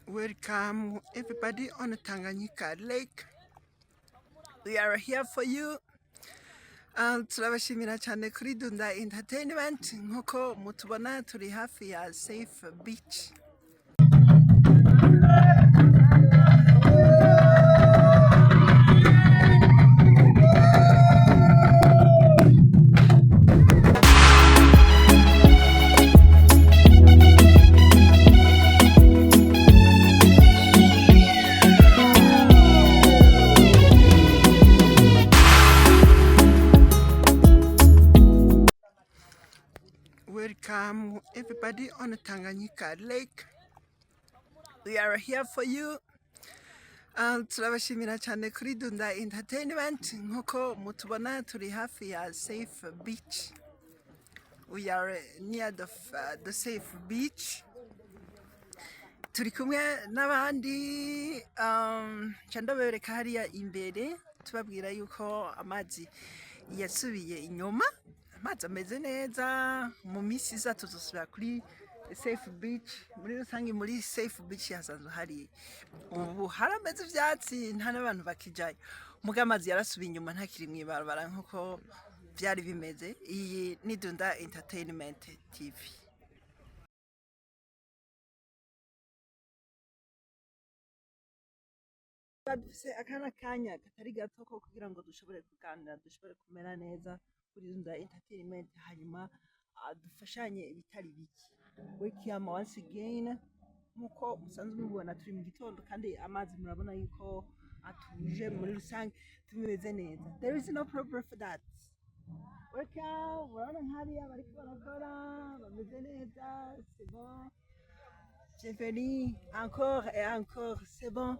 Welcome everybody on Tanganyika Lake. We are here for you. Turabashimira cyane kuri Dunda Entertainment. Nkuko mutubona turi hafi ya Safe Beach. Welcome everybody on Tanganyika Lake. We are here for you. Turabashimira cyane kuri Dunda Entertainment. Nkuko mutubona turi hafi ya Safe Beach. We are near the Safe Beach. Turi kumwe n'abandi cyandabereka hariya imbere tubabwira yuko amazi yasubiye inyuma. Amazi ameze neza, mu minsi iza tuzosubira kuri Safe Beach. Muri rusange muri Safe Beach hasanzwe hari ubu harameze ivyatsi nta n'abantu bakijayo, muga amazi yarasubiye inyuma ntakiri mwibarabara nkuko byari bimeze. Iyi ni Dunda Entertainment TV. Dufise akana kanya katari gato ko kugira ngo dushobore kuganira, dushobore kumera neza kuri Dunda Entertainment, hanyuma dufashanye ibitari biki. Welcome once again. Nkuko musanzwe mubona turi mu gitondo kandi amazi murabona yuko atuje muri rusange tumeze neza. There is no problem for that. Welcome. Murabona nk'hariya bariko barakora bameze neza. C'est bon. Bienvenue encore et encore. C'est bon.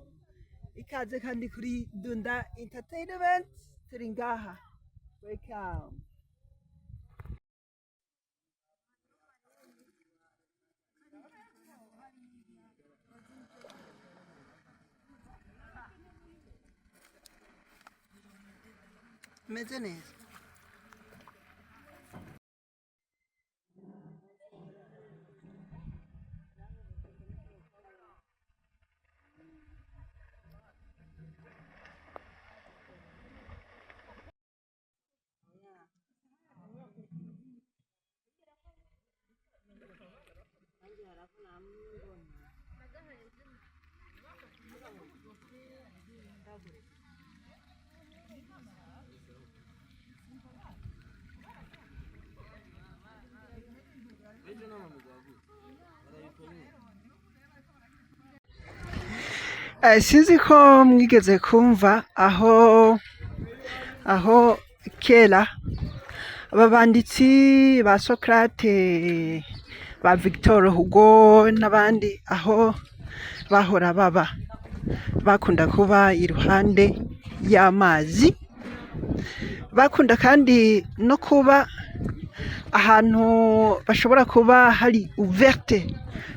Ikaze kandi kuri Dunda Entertainment turi ngaha. Welcome. Meze neza. Sinzi ko mwigeze kumva aho kera aba banditsi ba Socrate, ba Victor Hugo n'abandi aho bahora baba bakunda kuba iruhande y'amazi, bakunda kandi no kuba ahantu bashobora kuba hari ouverte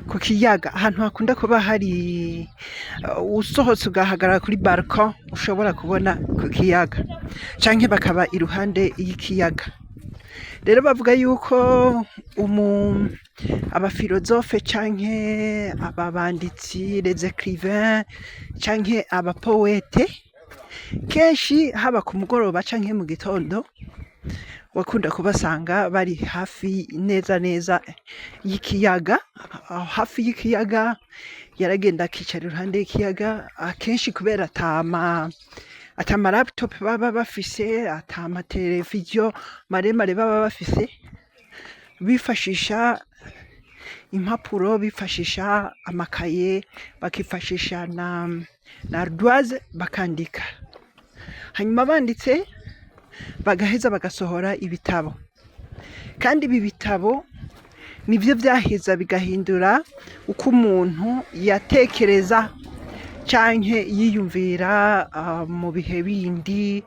ku kiyaga, ahantu hakunda kuba hari usohotse ugahagarara kuri balcon ushobora kubona ku kiyaga, canke bakaba iruhande y'ikiyaga. Rero bavuga yuko abafilozofe canke ababanditsi, les écrivains canke abapoete kenshi haba ku mugoroba canke mu gitondo wakunda kubasanga bari hafi neza y'ikiyaga. Hafi y'ikiyaga yaragenda akicara iruhande y'ikiyaga, akenshi kubera atama laptop baba bafise, atama televiziyo maremare baba bafise, bifashisha impapuro, bifashisha amakaye, bakifashisha na ardoise bakandika, hanyuma banditse bagaheza bagasohora ibitabo, kandi ibi bitabo nivyo vyaheza bigahindura uko umuntu yatekereza canke yiyumvira mu bihe bindi,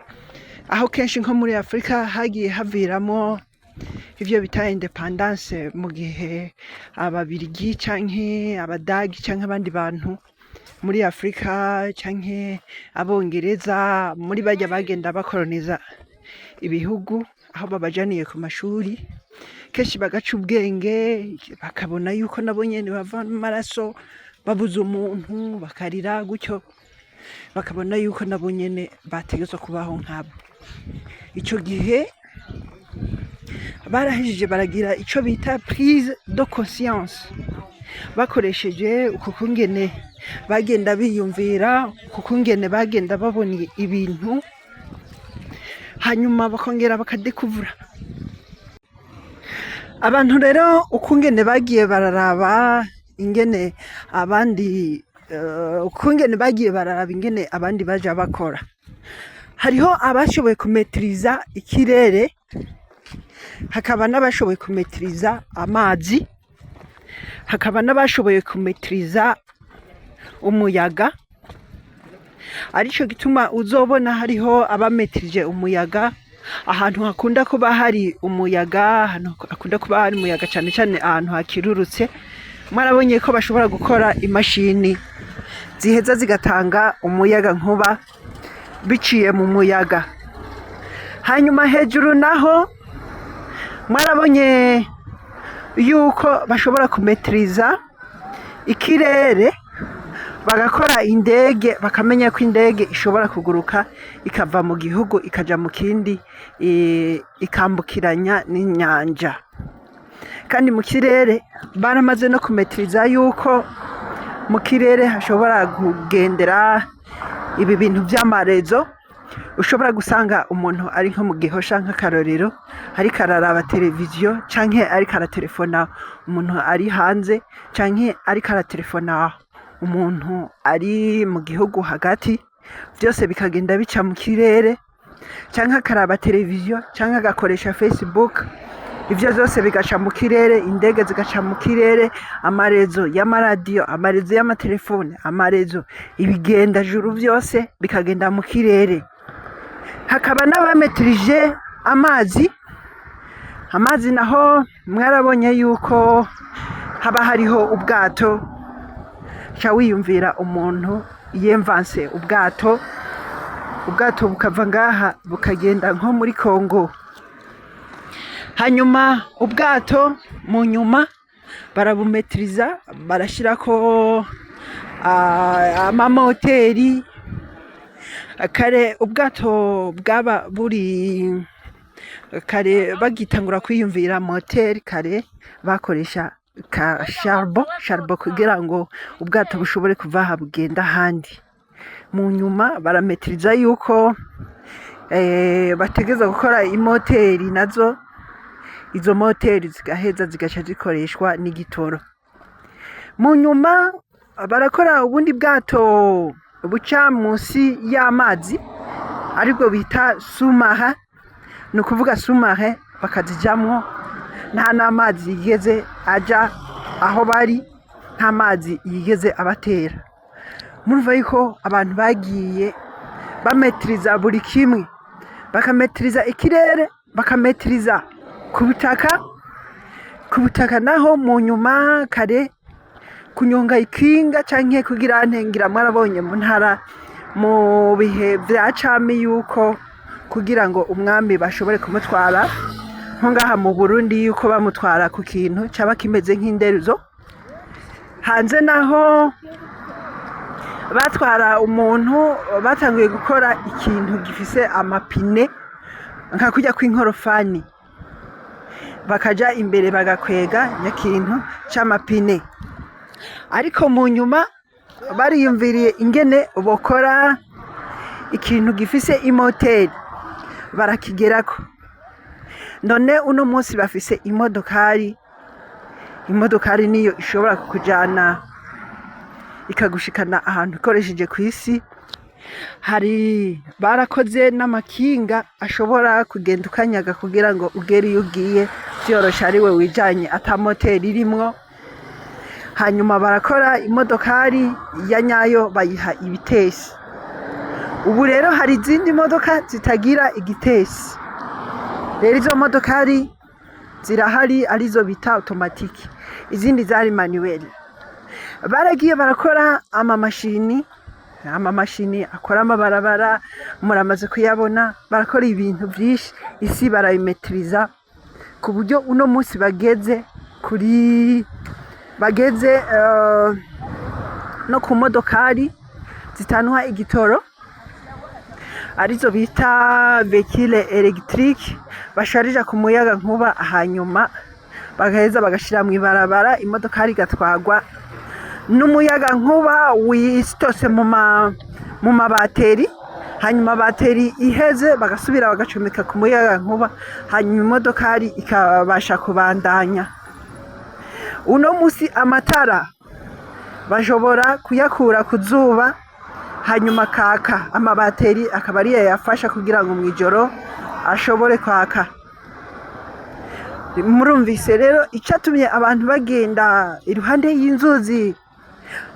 aho kenshi nko muri Afrika hagiye haviramo ivyo bita independance mu gihe ababirigi canke abadagi canke abandi bantu muri Afrika canke abongereza muri bajya bagenda bakoloniza ibihugu, aho babajaniye ku mashuri kenshi bagaca ubwenge bakabona yuko nabo nyene bava amaraso babuze umuntu bakarira gutyo bakabona yuko nabo nyene bategetswe kubaho nkabo. Icyo gihe barahejije baragira icyo bita prise de conscience, bakoresheje uko kungene bagenda biyumvira, uko kungene bagenda babona ibintu, hanyuma bakongera bakadekuvura. Abantu rero ukungene bagiye bararaba ingene abandi ukungene bagiye bararaba ingene abandi baja bakora. Hariho abashoboye kumetiriza ikirere, hakaba n'abashoboye kumetiriza amazi, hakaba n'abashoboye kumetiriza umuyaga. Arico gituma uzobona hariho abametirije umuyaga ahantu hakunda kuba hari umuyaga, ahantu hakunda kuba hari umuyaga cyane cyane ahantu hakirurutse. Mwarabonye ko bashobora gukora imashini ziheza zigatanga umuyaga nkuba biciye mu muyaga. Hanyuma hejuru naho mwarabonye yuko bashobora kumetiriza ikirere, bagakora indege, bakamenya ko indege ishobora kuguruka ikava mu gihugu ikaja mu kindi, ikambukiranya n'inyanja. Kandi mu kirere baramaze no kumetiriza yuko mu kirere hashobora kugendera ibi bintu by'amarezo. Ushobora gusanga umuntu ari nko mu gihosha nk'akarorero ariko araraba televiziyo, canke ariko aratelefona umuntu ari hanze, canke ariko aratelefona umuntu ari mu gihugu hagati. Byose bikagenda bica mu kirere, canke akaraba televiziyo, canke agakoresha Facebook. Ivyo byose bigaca mu kirere, indege zigaca mu kirere, amarezo y'amaradiyo, amarezo y'amatelefone, amarezo ibigenda juru byose bikagenda mu kirere. Hakaba n'abametirije amazi. Amazi naho mwarabonye yuko haba hariho ubwato, ca wiyumvira umuntu yemvanse ubwato bukava ngaha bukagenda nko muri Kongo. Hanyuma ubwato mu nyuma barabumetiriza, barashirako amamoteri. Kare ubwato bwaba buri kare bagitangura kwiyumvira moteri, kare bakoresha ka charbon kugira ngo ubwato bushobore kuva aha bugenda ahandi. Mu nyuma barametiriza yuko bategeza gukora imoteri nazo, izo moteri zigaheza zigaca zikoreshwa n'igitoro. Mu nyuma barakora ubundi bwato buca munsi y'amazi aribwo bita sumaha. Ni ukuvuga sumahe bakazijamwo nta n'amazi yigeze aja aho bari, nta mazi yigeze abatera. Murumva yuko abantu bagiye bametiriza buri kimwe, bakametiriza ikirere, bakametiriza ku butaka naho mu nyuma kare kunyonga ikinga canke kugira ntengira. Mwarabonye mu ntara mu bihe vya cami yuko kugira ngo umwami bashobore kumutwara nko ngaha mu Burundi, yuko bamutwara ku kintu caba kimeze nk'inderuzo. Hanze naho batwara umuntu, batanguye gukora ikintu gifise amapine nka kujya kw'inkorofani, bakaja imbere bagakwega nyakintu c'amapine. Ariko mu nyuma bariyumviriye ingene bokora ikintu gifise imoteri, barakigerako. None uno munsi bafise imodokari. Imodokari niyo ishobora kukujana ikagushikana ahantu ikoresheje ku isi. Hari barakoze n'amakinga ashobora kugenda ukanyaga kugira ngo ugere iyo ugiye vyorosha, ariwe wijanye ata moteri irimwo. Hanyuma barakora imodokari ya nyayo bayiha ibitesi. Ubu rero hari izindi modoka zitagira igitesi. Rero izo modokari zirahari arizo bita automatique, izindi zari manuel. Baragiye barakora amamashini akora amabarabara, muramaze kuyabona. Barakora ibintu byinshi, isi barayimetiriza ku buryo uno munsi bageze no ku modokari zitanwa igitoro arizo bita vehicule electrique basharija ku muyaga nkuba, hanyuma bagaheza bagashira mu ibarabara, imodokari igatwagwa n'umuyaga nkuba wisitose mu mabateri, hanyuma bateri iheze bagasubira bagacomeka ku muyaga nkuba, hanyuma imodokari ikabasha kubandanya. Uno musi amatara bashobora kuyakura ku zuba, hanyuma kaka amabateri akaba ari yafasha kugira ngo mwijoro ashobore kwaka. Murumvise rero icatumye abantu bagenda iruhande y'inzuzi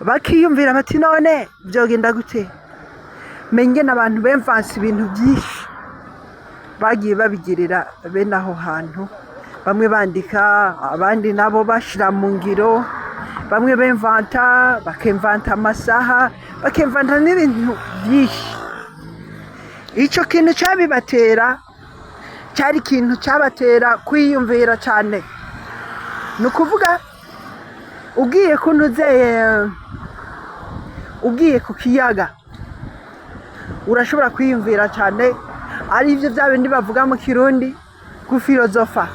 bakiyumvira bati none byogenda gute? Menye n'abantu bemvanse ibintu byinshi bagiye babigirira bene aho hantu, bamwe bandika abandi nabo bashira mu ngiro, bamwe bemvanta bakemvanta amasaha, bakemvanta n'ibintu byinshi. Ico kintu cabibatera cyari ikintu cyabatera kwiyumvira cyane. Nukuvuga ugiye ku kiyaga urashobora kwiyumvira cyane, ari byo bya bindi bavuga mu Kirundi gufilozofa.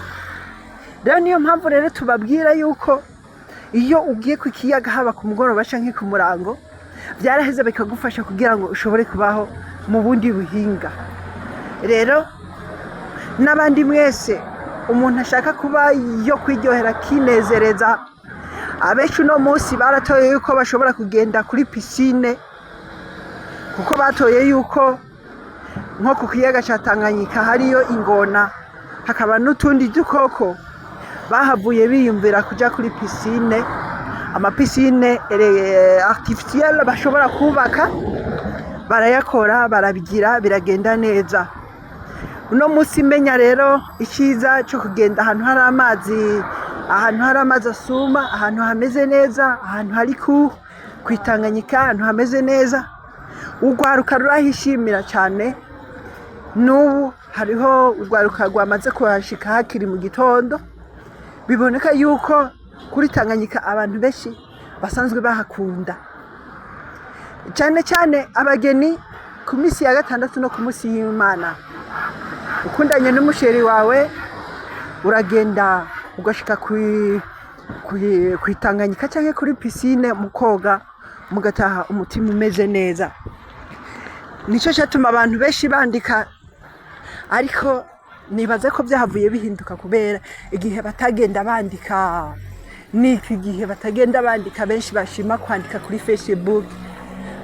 Rero niyo mpamvu rero tubabwira yuko iyo ugiye ku kiyaga haba ku mugoroba canke ku murango, byaraheze bikagufasha kugira ngo ushobore kubaho mu bundi buhinga. Rero n'abandi mwese umuntu ashaka kuba yo kwiryohera kinezereza, abenshi uno munsi baratoye yuko bashobora kugenda kuri piscine, kuko batoye yuko nko ku kiyaga ca Tanganyika hariyo ingona, hakaba n'utundi dukoko. Bahavuye biyumvira kuja kuri piscine, amapiscine artificielle bashobora kubaka, barayakora, barabigira, biragenda neza. Uno musi menya rero iciza cyo kugenda ahantu hari amazi asuma, ahantu hameze neza, ahantu hari kwitanganyika, ahantu hameze neza. Urwaruka rurahishimira cyane. N'ubu hariho urwaruka rwamaze kuhashika hakiri mu gitondo. Biboneka yuko kuri Tanganyika abantu benshi basanzwe bahakunda, cyane cyane abageni ku minsi ya gatandatu no ku munsi y'Imana. Ukundanye n'umusheri wawe uragenda ugashika kwitanganyika cyangwa kuri piscine mukoga, mugataha umutima umeze neza. Nico cyatuma abantu benshi bandika, ariko nibaze ko byahavuye bihinduka kubera igihe batagenda bandika. Niki gihe batagenda bandika, benshi bashima kwandika kuri Facebook,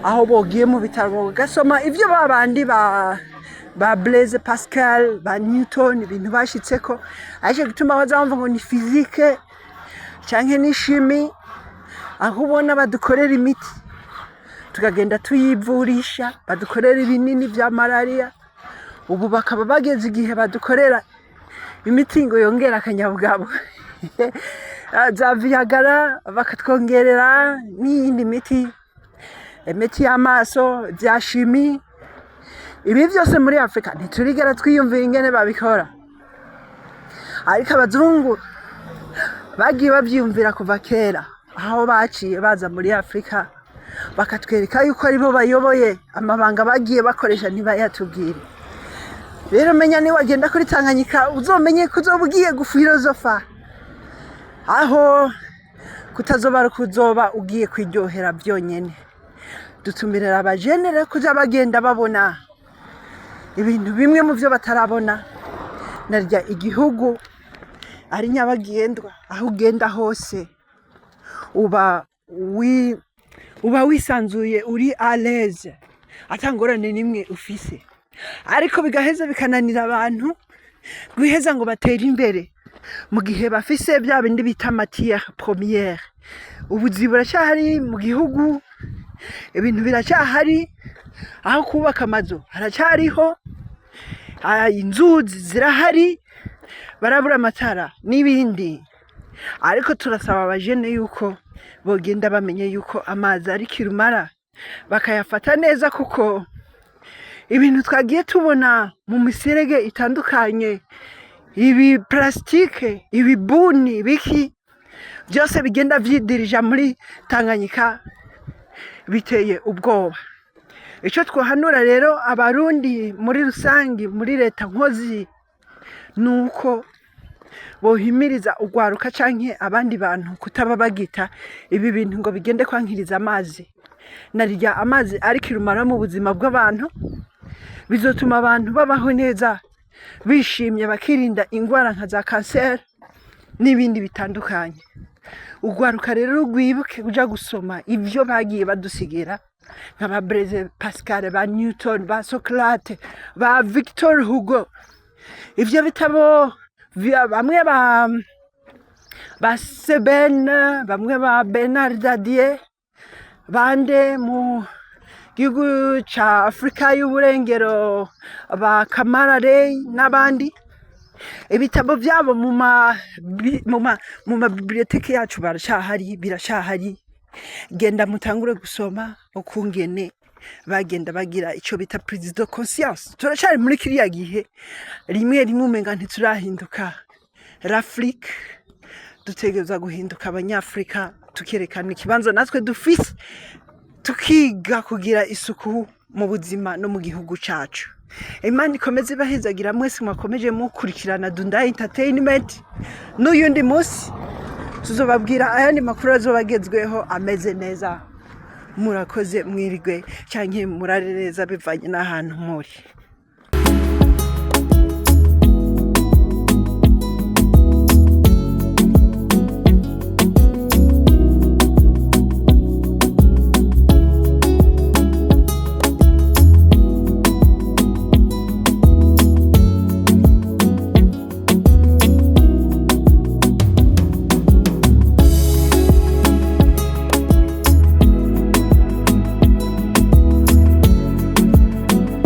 aho bogiye mu bitaro gasoma ivyo babandi ba Blaise Pascal, ba Newton, ibintu bashitseko. Aje gutuma bazamva ngo ni physique canke ni chimie, aho ubona badukorera imiti tukagenda tuyivurisha, badukorera ibinini vya malaria. Ubu bakaba bageze igihe badukorera imiti ngo yongera akanyabugabo za Viagra, bakatwongerera n'iyindi imiti y'amaso bya chimie. Ibi byose muri Afrika ntiturigera twiyumvira ingene babikora, ariko abazungu bagiye babyiyumvira kuva kera, aho baciye baza muri Afrika bakatwereka yuko aribo bayoboye amabanga bagiye bakoresha ntibayatubwire. Rero menya ni wagenda kuri Tanganyika uzomenye kuzoba ugiye gufilozofa, aho kutazoba kuzoba ugiye kwiryohera byonyene. Dutumirira abajenere kuja bagenda babona ibintu bimwe mu byo batarabona. Narya igihugu ari nyabagendwa, aho ugenda hose uba wisanzuye, uri à l'aise, atangorane nimwe ufise. Ariko bigaheza bikananira abantu guheza ngo batere imbere mu gihe bafise bya bindi bita matière première. Ubuzi buracyahari mu gihugu, ibintu biracyahari, aho kubaka amazu haracyariho, inzuzi zirahari, barabura amatara n'ibindi. Ariko turasaba abajene yuko bogenda bamenye yuko amazi ari kirumara, bakayafata neza, kuko ibintu twagiye tubona mu miserege itandukanye, ibi plastique, ibibuni biki byose bigenda vyidirija muri Tanganyika, biteye ubwoba. Icyo twahanura rero abarundi muri rusange muri leta nkozi nuko bohimiriza ugwaruka canke abandi bantu kutaba bagita ibi bintu ngo bigende kwankiriza amazi. Narirya amazi ari kirumara mu buzima bw'abantu, bizotuma abantu babaho neza bishimye bakirinda ingwara nka za kanseri n'ibindi bitandukanye. Ugwaruka rero rwibuke kuja gusoma ivyo bagiye badusigira nk'aba Blaise Pascal, ba Newton, ba Socrate, ba Victor Hugo. Ivyo bitabo bamwe ba Sebene, bamwe ba Bernard Dadier, bande mu gihugu ca Afrika y'uburengero ba Kamarare n'abandi. Ibitabo byabo mu ma biblioteke yacu birashahari. Genda mutangure gusoma ukungene bagenda bagira ico bita prise de conscience. Turacari muri kiriya gihe rimwe umenga ntiturahinduka. L'Afrique dutegereza guhinduka abanyafrika, tukerekana ikibanza natwe dufise, tukiga kugira isuku mu buzima no mu gihugu cacu. Imana ikomeze bahezagira mwese mwakomeje mukurikirana Dunda Entertainment. N'uyundi musi tuzobabwira ayandi makuru azobagezweho ameze neza. Murakoze mwirigwe canke murare neza bivanye n'ahantu muri.